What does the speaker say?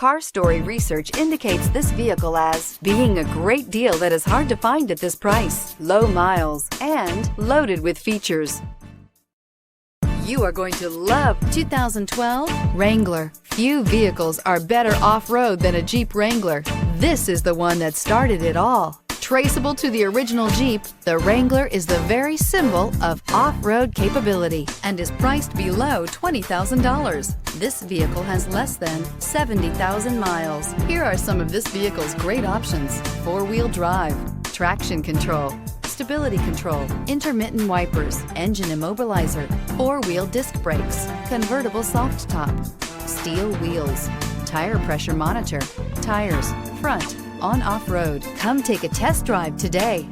Car Story research indicates this vehicle as being a great deal that is hard to find at this price, low miles, and loaded with features. You are going to love 2012 Wrangler. Few vehicles are better off-road than a Jeep Wrangler. This is the one that started it all. Traceable to the original Jeep, the Wrangler is the very symbol of off-road capability and is priced below $20,000. This vehicle has less than 70,000 miles. Here are some of this vehicle's great options: four-wheel drive, traction control, stability control, intermittent wipers, engine immobilizer, four-wheel disc brakes, convertible soft top, steel wheels, tire pressure monitor, tires, front, on off-road. Come take a test drive today.